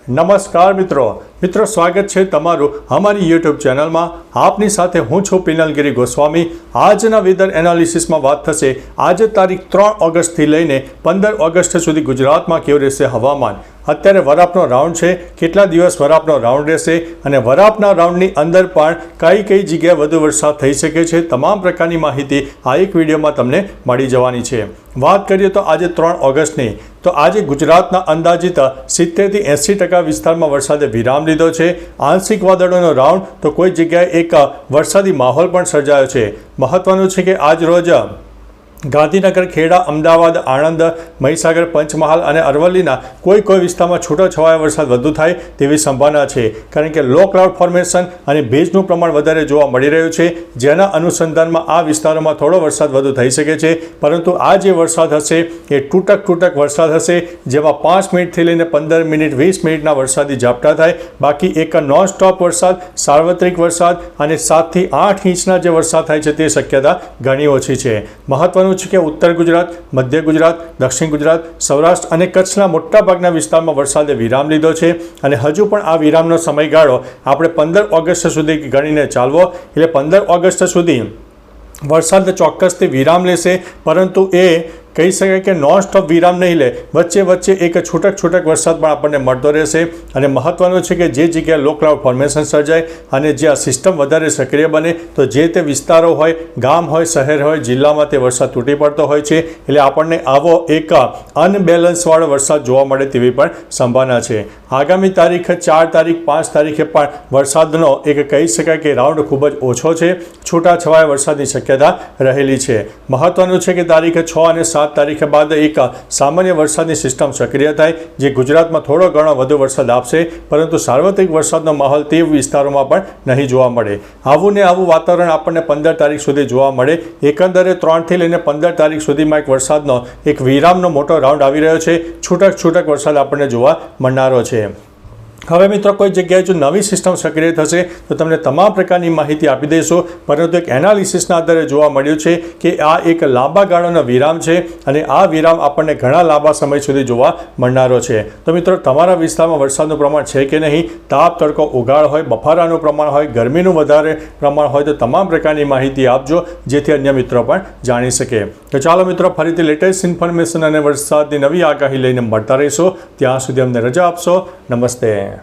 નમસ્કાર મિત્રો સ્વાગત છે તમારું અમારી યુટ્યુબ ચેનલમાં। આપની સાથે હું છું પિનલગીરી ગોસ્વામી। આજના વેધર એનાલિસિસમાં વાત થશે આજે તારીખ 3 ઓગસ્ટથી લઈને 15 ઓગસ્ટ સુધી ગુજરાતમાં કેવું રહેશે હવામાન। અત્યારે વરાપનો રાઉન્ડ છે, કેટલા દિવસ વરાપનો રાઉન્ડ રહેશે અને વરાપના રાઉન્ડની અંદર પણ કઈ જગ્યાએ વધુ વરસાદ થઈ શકે છે, તમામ પ્રકારની માહિતી આ એક વિડીયોમાં તમને મળી જવાની છે। વાત કરીએ તો આજે 3 ઓગસ્ટની, તો આજે ગુજરાતના અંદાજિત 70 થી 80% વિસ્તારમાં વરસાદે વિરામ લીધો છે। આંશિક વાદળોનો રાઉન્ડ, તો કોઈ જગ્યાએ એક વરસાદી માહોલ પણ સર્જાયો છે। મહત્વનું છે કે આજ રોજ ગાંધીનગર, ખેડા, અમદાવાદ, આણંદ, મહીસાગર, પંચમહાલ અને અરવલ્લીના કોઈ વિસ્તારમાં છૂટોછવાયો વરસાદ વધુ થાય તેવી સંભાવના છે, કારણ કે લો ક્લાઉડ ફોર્મેશન અને ભેજનું પ્રમાણ વધારે જોવા મળી રહ્યું છે, જેના અનુસંધાનમાં આ વિસ્તારોમાં થોડો વરસાદ વધુ થઈ શકે છે। પરંતુ આ જે વરસાદ હશે એ તૂટક વરસાદ હશે, જેમાં 5 મિનિટથી લઈને 15 મિનિટ 20 મિનિટના વરસાદી ઝાપટા થાય। બાકી એક નોન સ્ટોપ વરસાદ, સાર્વત્રિક વરસાદ અને 7 થી 8 ઇંચના જે વરસાદ થાય છે તે શક્યતા ઘણી ઓછી છે। મહત્વનું છે કે ઉત્તર ગુજરાત, મધ્ય ગુજરાત, દક્ષિણ ગુજરાત, સૌરાષ્ટ્ર અને કચ્છના મોટાભાગના વિસ્તારમાં વરસાદે વિરામ લીધો છે અને હજુ પણ આ વિરામનો સમયગાળો આપણે 15 ઓગસ્ટ સુધી ગણીને ચાલવો। એટલે 15 ઓગસ્ટ સુધી વરસાદ ચોક્કસથી વિરામ લેશે, પરંતુ એ કહી શકાય કે નોન સ્ટોપ વિરામ નહીં લે, વચ્ચે એક છૂટક વરસાદ પણ આપણને મળતો રહેશે। અને મહત્વનું છે કે જે જગ્યાએ લો ક્લાઉડ ફોર્મેશન સર્જાય અને જે આ સિસ્ટમ વધારે સક્રિય બને, તો જે તે વિસ્તારો હોય, ગામ હોય, શહેર હોય, જિલ્લામાં તે વરસાદ તૂટી પડતો હોય છે। એટલે આપણને આવો એક અનબેલેન્સવાળો વરસાદ જોવા મળે તેવી પણ સંભાવના છે। આગામી તારીખ 4 તારીખ 5 તારીખે પણ વરસાદનો એક કહી શકાય કે રાઉન્ડ ખૂબ જ ઓછો છે, છૂટાછવાયા વરસાદની શક્યતા રહેલી છે। મહત્વનું છે કે તારીખ 6 અને 7 તારીખે બાદ એક સામાન્ય વરસાદની સિસ્ટમ સક્રિય થાય, જે ગુજરાતમાં થોડો ઘણો વધુ વરસાદ આપશે, પરંતુ સાર્વત્રિક વરસાદનો માહોલ તે વિસ્તારોમાં પણ નહીં જોવા મળે। આવું વાતાવરણ આપણને 15 તારીખ સુધી જોવા મળે। એકંદરે 3 થી લઈને 15 તારીખ સુધીમાં એક વરસાદનો એક વિરામનો મોટો રાઉન્ડ આવી રહ્યો છે, છૂટક વરસાદ આપણને જોવા મળનારો છે। હવે મિત્રો કોઈ જગ્યાએ જો નવી સિસ્ટમ સક્રિય થશે તો તમને તમામ પ્રકારની માહિતી આપી દઈશું, પરંતુ એક એનાલિસિસના આધારે જોવા મળ્યું છે કે આ એક લાંબા ગાળાનો વિરામ છે અને આ વિરામ આપણને ઘણા લાંબા સમય સુધી જોવા મળનારો છે। તો મિત્રો તમારા વિસ્તારમાં વરસાદનું પ્રમાણ છે કે નહીં, તાપ, તડકો, ઉગાડ હોય, બફારાનું પ્રમાણ હોય, ગરમીનું વધારે પ્રમાણ હોય, તો તમામ પ્રકારની માહિતી આપજો, જેથી અન્ય મિત્રો પણ જાણી શકે। તો ચાલો મિત્રો, ફરીથી લેટેસ્ટ ઇન્ફોર્મેશન અને વરસાદની નવી આગાહી લઈને મળતા રહીશું। ત્યાં સુધી અમને રજા આપશો। નમસ્તે।